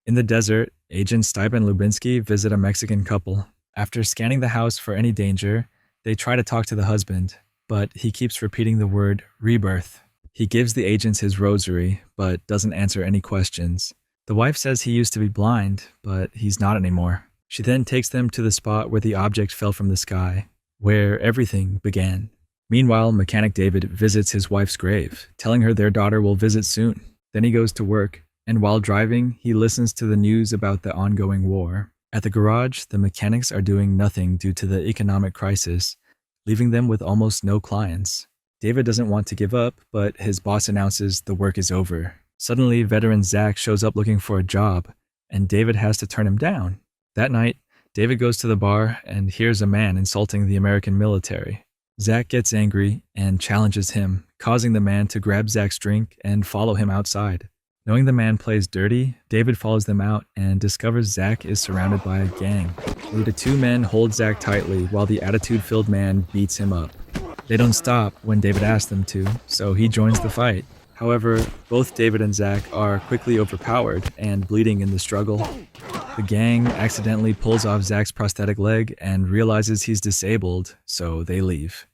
In the desert, agents Stipe and Lubinsky visit a Mexican couple. After scanning the house for any danger, they try to talk to the husband, but he keeps repeating the word rebirth. He gives the agents his rosary, but doesn't answer any questions. The wife says he used to be blind, but he's not anymore. She then takes them to the spot where the object fell from the sky, where everything began. Meanwhile, Mechanic David visits his wife's grave, telling her their daughter will visit soon. Then he goes to work, and while driving, he listens to the news about the ongoing war. At the garage, the mechanics are doing nothing due to the economic crisis, leaving them with almost no clients. David doesn't want to give up, but his boss announces the work is over. Suddenly, veteran Zach shows up looking for a job, and David has to turn him down. That night, David goes to the bar and hears a man insulting the American military. Zach gets angry and challenges him, causing the man to grab Zach's drink and follow him outside. Knowing the man plays dirty, David follows them out and discovers Zach is surrounded by a gang. The two men hold Zach tightly while the attitude-filled man beats him up. They don't stop when David asks them to, so he joins the fight. However, both David and Zach are quickly overpowered and bleeding in the struggle. The gang accidentally pulls off Zach's prosthetic leg and realizes he's disabled, so they leave.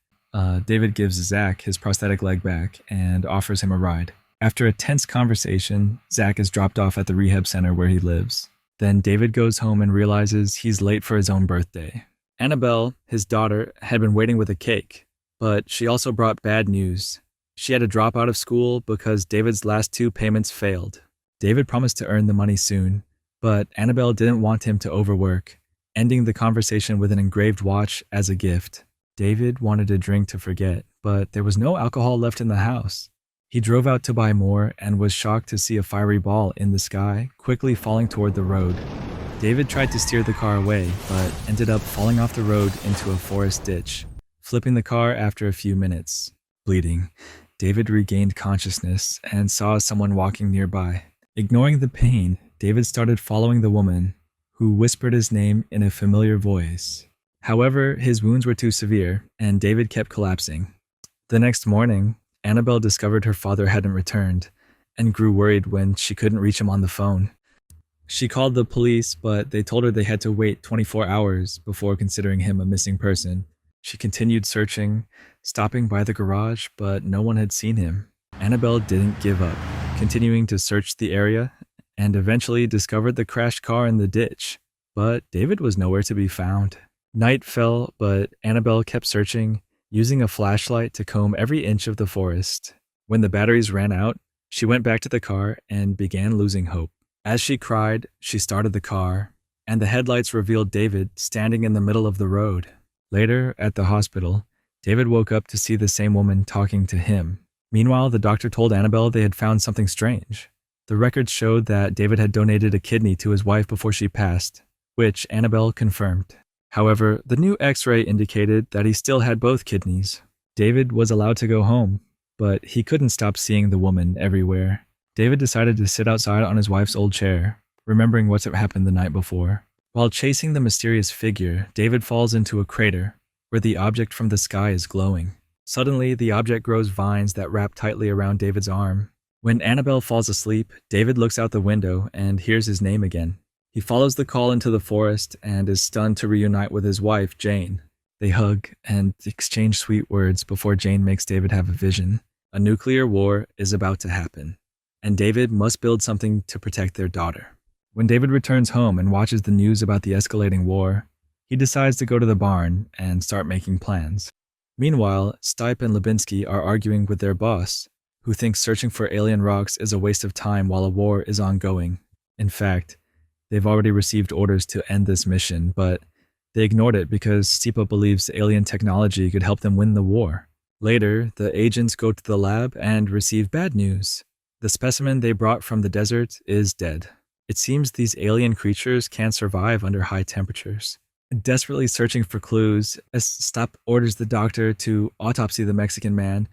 David gives Zach his prosthetic leg back and offers him a ride. After a tense conversation, Zach is dropped off at the rehab center where he lives. Then David goes home and realizes he's late for his own birthday. Annabelle, his daughter, had been waiting with a cake, but she also brought bad news. She had to drop out of school because David's last 2 payments failed. David promised to earn the money soon, but Annabelle didn't want him to overwork, ending the conversation with an engraved watch as a gift. David wanted a drink to forget, but there was no alcohol left in the house. He drove out to buy more and was shocked to see a fiery ball in the sky, quickly falling toward the road. David tried to steer the car away, but ended up falling off the road into a forest ditch, flipping the car after a few minutes. Bleeding, David regained consciousness and saw someone walking nearby. Ignoring the pain, David started following the woman, who whispered his name in a familiar voice. However, his wounds were too severe, and David kept collapsing. The next morning, Annabelle discovered her father hadn't returned, and grew worried when she couldn't reach him on the phone. She called the police, but they told her they had to wait 24 hours before considering him a missing person. She continued searching, stopping by the garage, but no one had seen him. Annabelle didn't give up, continuing to search the area, and eventually discovered the crashed car in the ditch. But David was nowhere to be found. Night fell, but Annabelle kept searching, using a flashlight to comb every inch of the forest. When the batteries ran out, she went back to the car and began losing hope. As she cried, she started the car, and the headlights revealed David standing in the middle of the road. Later, at the hospital, David woke up to see the same woman talking to him. Meanwhile, the doctor told Annabelle they had found something strange. The records showed that David had donated a kidney to his wife before she passed, which Annabelle confirmed. However, the new X-ray indicated that he still had both kidneys. David was allowed to go home, but he couldn't stop seeing the woman everywhere. David decided to sit outside on his wife's old chair, remembering what had happened the night before. While chasing the mysterious figure, David falls into a crater, where the object from the sky is glowing. Suddenly, the object grows vines that wrap tightly around David's arm. When Annabelle falls asleep, David looks out the window and hears his name again. He follows the call into the forest and is stunned to reunite with his wife, Jane. They hug and exchange sweet words before Jane makes David have a vision. A nuclear war is about to happen, and David must build something to protect their daughter. When David returns home and watches the news about the escalating war, he decides to go to the barn and start making plans. Meanwhile, Stipe and Lubinsky are arguing with their boss, who thinks searching for alien rocks is a waste of time while a war is ongoing. In fact, they've already received orders to end this mission, but they ignored it because Stipe believes alien technology could help them win the war. Later, the agents go to the lab and receive bad news. The specimen they brought from the desert is dead. It seems these alien creatures can't survive under high temperatures. Desperately searching for clues, Stipe orders the doctor to autopsy the Mexican man,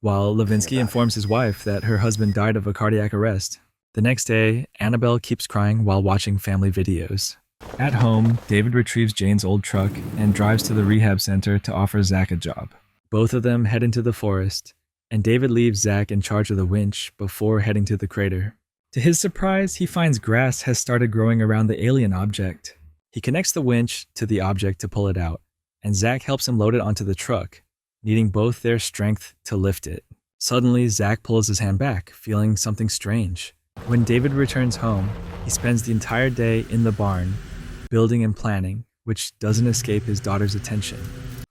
while Levinsky informs his wife that her husband died of a cardiac arrest. The next day, Annabelle keeps crying while watching family videos. At home, David retrieves Jane's old truck and drives to the rehab center to offer Zach a job. Both of them head into the forest, and David leaves Zach in charge of the winch before heading to the crater. To his surprise, he finds grass has started growing around the alien object. He connects the winch to the object to pull it out, and Zach helps him load it onto the truck, needing both their strength to lift it. Suddenly, Zach pulls his hand back, feeling something strange. When David returns home, he spends the entire day in the barn, building and planning, which doesn't escape his daughter's attention.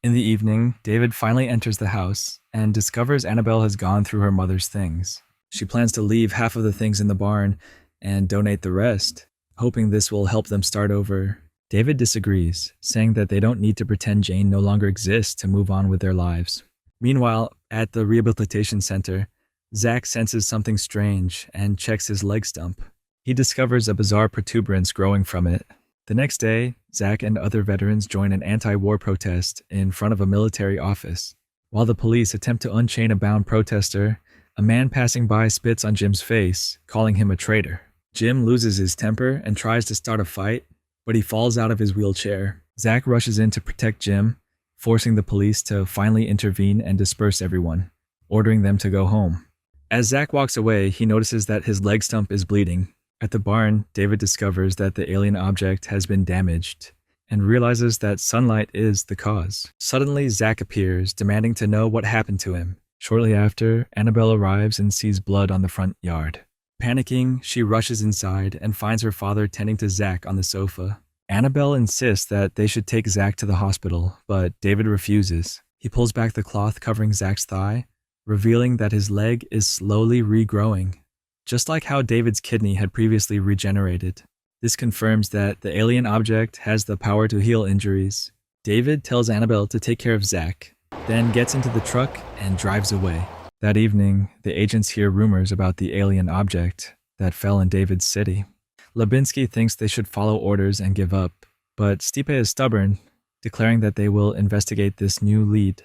In the evening, David finally enters the house and discovers Annabelle has gone through her mother's things. She plans to leave half of the things in the barn and donate the rest, hoping this will help them start over. David disagrees, saying that they don't need to pretend Jane no longer exists to move on with their lives. Meanwhile, at the rehabilitation center, Zach senses something strange and checks his leg stump. He discovers a bizarre protuberance growing from it. The next day, Zach and other veterans join an anti-war protest in front of a military office. While the police attempt to unchain a bound protester, a man passing by spits on Jim's face, calling him a traitor. Jim loses his temper and tries to start a fight, but he falls out of his wheelchair. Zach rushes in to protect Jim, forcing the police to finally intervene and disperse everyone, ordering them to go home. As Zach walks away, he notices that his leg stump is bleeding. At the barn, David discovers that the alien object has been damaged and realizes that sunlight is the cause. Suddenly, Zach appears, demanding to know what happened to him. Shortly after, Annabelle arrives and sees blood on the front yard. Panicking, she rushes inside and finds her father tending to Zach on the sofa. Annabelle insists that they should take Zach to the hospital, but David refuses. He pulls back the cloth covering Zach's thigh, revealing that his leg is slowly regrowing, just like how David's kidney had previously regenerated. This confirms that the alien object has the power to heal injuries. David tells Annabelle to take care of Zach, then gets into the truck and drives away. That evening, the agents hear rumors about the alien object that fell in David's city. Lubinsky thinks they should follow orders and give up, but Stipe is stubborn, declaring that they will investigate this new lead.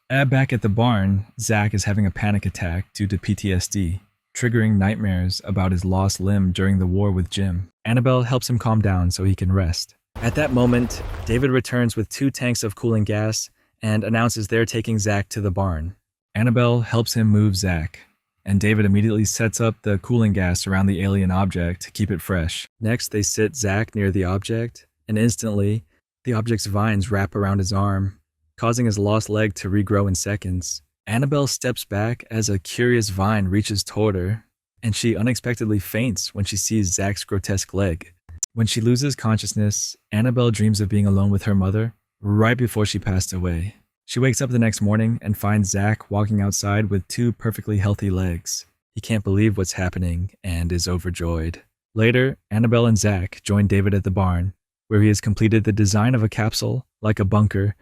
Back at the barn, Zach is having a panic attack due to PTSD, triggering nightmares about his lost limb during the war with Jim. Annabelle helps him calm down so he can rest. At that moment, David returns with 2 tanks of cooling gas and announces they're taking Zach to the barn. Annabelle helps him move Zach, and David immediately sets up the cooling gas around the alien object to keep it fresh. Next, they sit Zach near the object, and instantly, the object's vines wrap around his arm, causing his lost leg to regrow in seconds. Annabelle steps back as a curious vine reaches toward her, and she unexpectedly faints when she sees Zach's grotesque leg. When she loses consciousness, Annabelle dreams of being alone with her mother right before she passed away. She wakes up the next morning and finds Zach walking outside with 2 perfectly healthy legs. He can't believe what's happening and is overjoyed. Later, Annabelle and Zach join David at the barn, where he has completed the design of a capsule, like a bunker,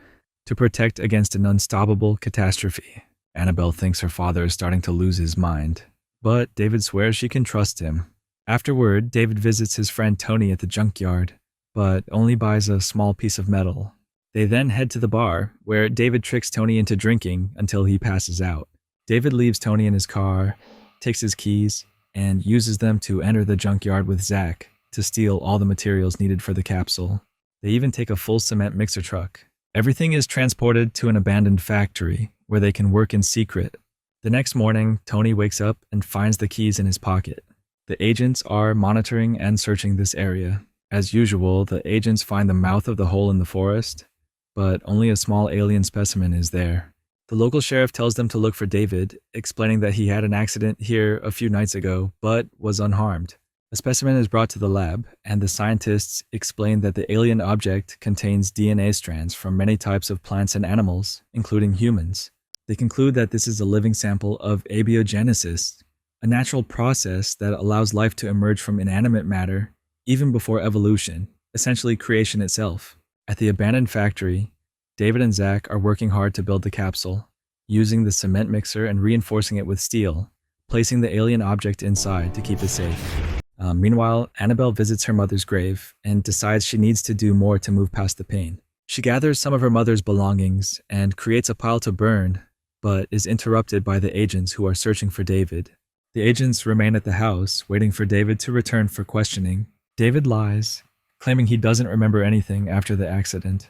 to protect against an unstoppable catastrophe. Annabelle thinks her father is starting to lose his mind, but David swears she can trust him. Afterward, David visits his friend Tony at the junkyard, but only buys a small piece of metal. They then head to the bar, where David tricks Tony into drinking until he passes out. David leaves Tony in his car, takes his keys, and uses them to enter the junkyard with Zach to steal all the materials needed for the capsule. They even take a full cement mixer truck. Everything is transported to an abandoned factory, where they can work in secret. The next morning, Tony wakes up and finds the keys in his pocket. The agents are monitoring and searching this area. As usual, the agents find the mouth of the hole in the forest, but only a small alien specimen is there. The local sheriff tells them to look for David, explaining that he had an accident here a few nights ago, but was unharmed. A specimen is brought to the lab, and the scientists explain that the alien object contains DNA strands from many types of plants and animals, including humans. They conclude that this is a living sample of abiogenesis, a natural process that allows life to emerge from inanimate matter even before evolution, essentially creation itself. At the abandoned factory, David and Zach are working hard to build the capsule, using the cement mixer and reinforcing it with steel, placing the alien object inside to keep it safe. Meanwhile, Annabelle visits her mother's grave and decides she needs to do more to move past the pain. She gathers some of her mother's belongings and creates a pile to burn, but is interrupted by the agents who are searching for David. The agents remain at the house, waiting for David to return for questioning. David lies, claiming he doesn't remember anything after the accident,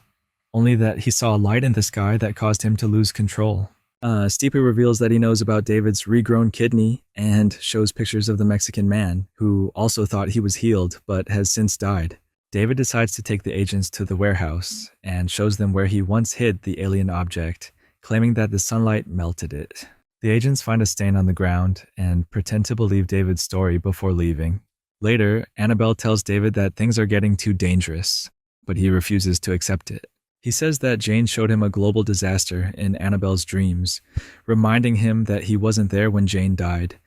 only that he saw a light in the sky that caused him to lose control. Stipe reveals that he knows about David's regrown kidney and shows pictures of the Mexican man, who also thought he was healed but has since died. David decides to take the agents to the warehouse and shows them where he once hid the alien object, claiming that the sunlight melted it. The agents find a stain on the ground and pretend to believe David's story before leaving. Later, Annabelle tells David that things are getting too dangerous, but he refuses to accept it. He says that Jane showed him a global disaster in Annabelle's dreams, reminding him that he wasn't there when Jane died,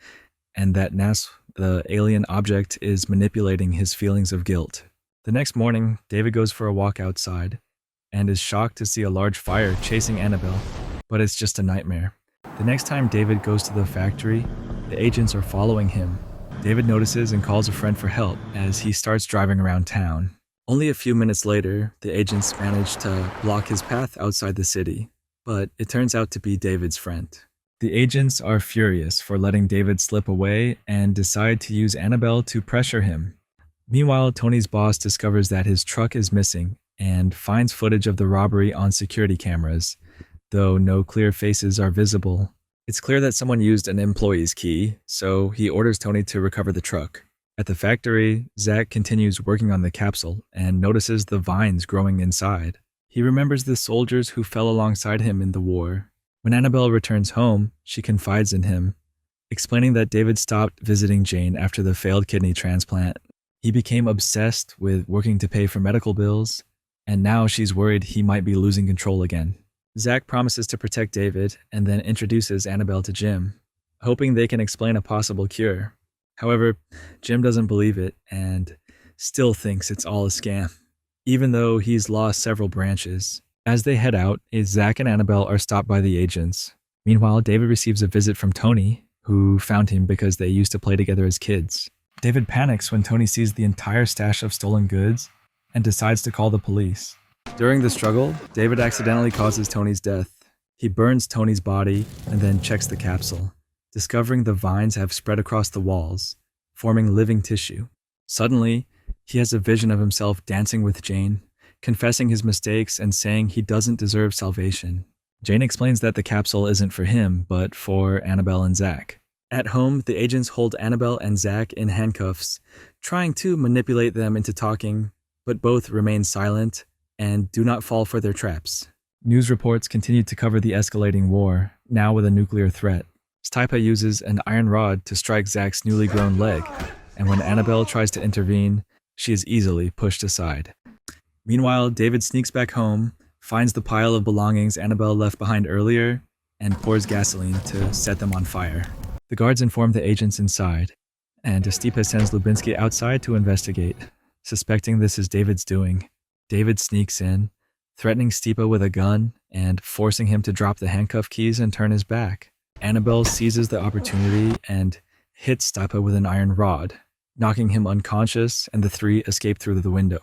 and that Nas, the alien object, is manipulating his feelings of guilt. The next morning, David goes for a walk outside and is shocked to see a large fire chasing Annabelle, but it's just a nightmare. The next time David goes to the factory, the agents are following him. David notices and calls a friend for help as he starts driving around town. Only a few minutes later, the agents manage to block his path outside the city, but it turns out to be David's friend. The agents are furious for letting David slip away and decide to use Annabelle to pressure him. Meanwhile, Tony's boss discovers that his truck is missing and finds footage of the robbery on security cameras, though no clear faces are visible. It's clear that someone used an employee's key, so he orders Tony to recover the truck. At the factory, Zach continues working on the capsule and notices the vines growing inside. He remembers the soldiers who fell alongside him in the war. When Annabelle returns home, she confides in him, explaining that David stopped visiting Jane after the failed kidney transplant. He became obsessed with working to pay for medical bills, and now she's worried he might be losing control again. Zach promises to protect David and then introduces Annabelle to Jim, hoping they can explain a possible cure. However, Jim doesn't believe it and still thinks it's all a scam, even though he's lost several branches. As they head out, Zach and Annabelle are stopped by the agents. Meanwhile, David receives a visit from Tony, who found him because they used to play together as kids. David panics when Tony sees the entire stash of stolen goods and decides to call the police. During the struggle, David accidentally causes Tony's death. He burns Tony's body and then checks the capsule, discovering the vines have spread across the walls, forming living tissue. Suddenly, he has a vision of himself dancing with Jane, confessing his mistakes and saying he doesn't deserve salvation. Jane explains that the capsule isn't for him, but for Annabelle and Zach. At home, the agents hold Annabelle and Zach in handcuffs, trying to manipulate them into talking, but both remain silent and do not fall for their traps. News reports continue to cover the escalating war, now with a nuclear threat. Stipe uses an iron rod to strike Zach's newly grown leg, and when Annabelle tries to intervene, she is easily pushed aside. Meanwhile, David sneaks back home, finds the pile of belongings Annabelle left behind earlier, and pours gasoline to set them on fire. The guards inform the agents inside, and Stipe sends Lubinsky outside to investigate, suspecting this is David's doing. David sneaks in, threatening Stipe with a gun and forcing him to drop the handcuff keys and turn his back. Annabelle seizes the opportunity and hits Stipe with an iron rod, knocking him unconscious, and the three escape through the window.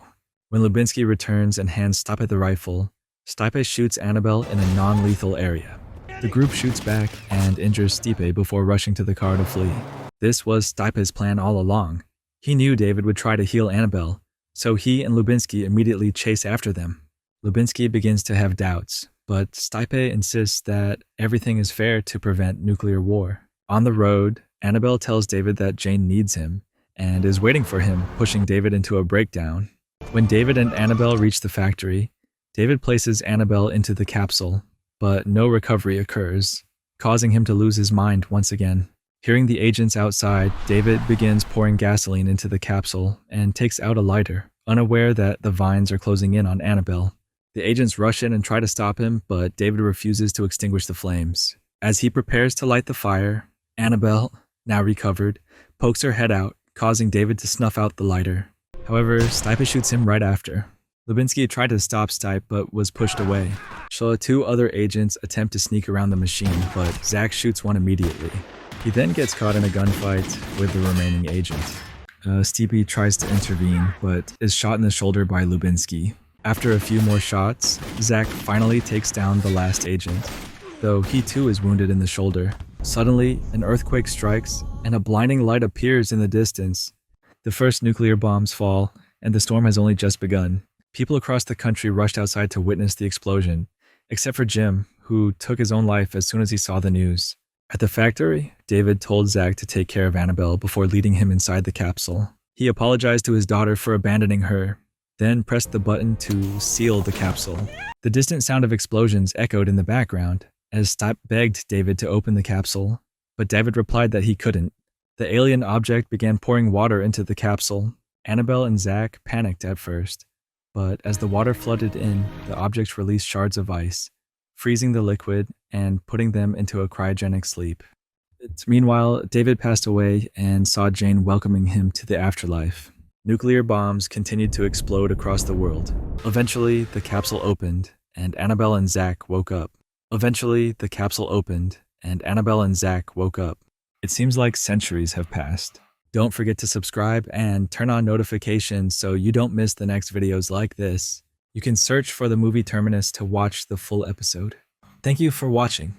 When Lubinsky returns and hands Stipe the rifle, Stipe shoots Annabelle in a non-lethal area. The group shoots back and injures Stipe before rushing to the car to flee. This was Stipe's plan all along. He knew David would try to heal Annabelle, so he and Lubinsky immediately chase after them. Lubinsky begins to have doubts, but Stipe insists that everything is fair to prevent nuclear war. On the road, Annabelle tells David that Jane needs him and is waiting for him, pushing David into a breakdown. When David and Annabelle reach the factory, David places Annabelle into the capsule, but no recovery occurs, causing him to lose his mind once again. Hearing the agents outside, David begins pouring gasoline into the capsule and takes out a lighter, unaware that the vines are closing in on Annabelle. The agents rush in and try to stop him, but David refuses to extinguish the flames. As he prepares to light the fire, Annabelle, now recovered, pokes her head out, causing David to snuff out the lighter. However, Stipe shoots him right after. Lubinsky tried to stop Stipe but was pushed away. So two other agents attempt to sneak around the machine, but Zach shoots one immediately. He then gets caught in a gunfight with the remaining agent. Stipe tries to intervene, but is shot in the shoulder by Lubinsky. After a few more shots, Zach finally takes down the last agent, though he too is wounded in the shoulder. Suddenly, an earthquake strikes, and a blinding light appears in the distance. The first nuclear bombs fall, and the storm has only just begun. People across the country rushed outside to witness the explosion, except for Jim, who took his own life as soon as he saw the news. At the factory, David told Zach to take care of Annabelle before leading him inside the capsule. He apologized to his daughter for abandoning her, then pressed the button to seal the capsule. The distant sound of explosions echoed in the background as Stipe begged David to open the capsule, but David replied that he couldn't. The alien object began pouring water into the capsule. Annabelle and Zach panicked at first, but as the water flooded in, the object released shards of ice, freezing the liquid and putting them into a cryogenic sleep. Meanwhile, David passed away and saw Jane welcoming him to the afterlife. Nuclear bombs continued to explode across the world. Eventually, the capsule opened, and Annabelle and Zach woke up. It seems like centuries have passed. Don't forget to subscribe and turn on notifications so you don't miss the next videos like this. You can search for the movie Terminus to watch the full episode. Thank you for watching.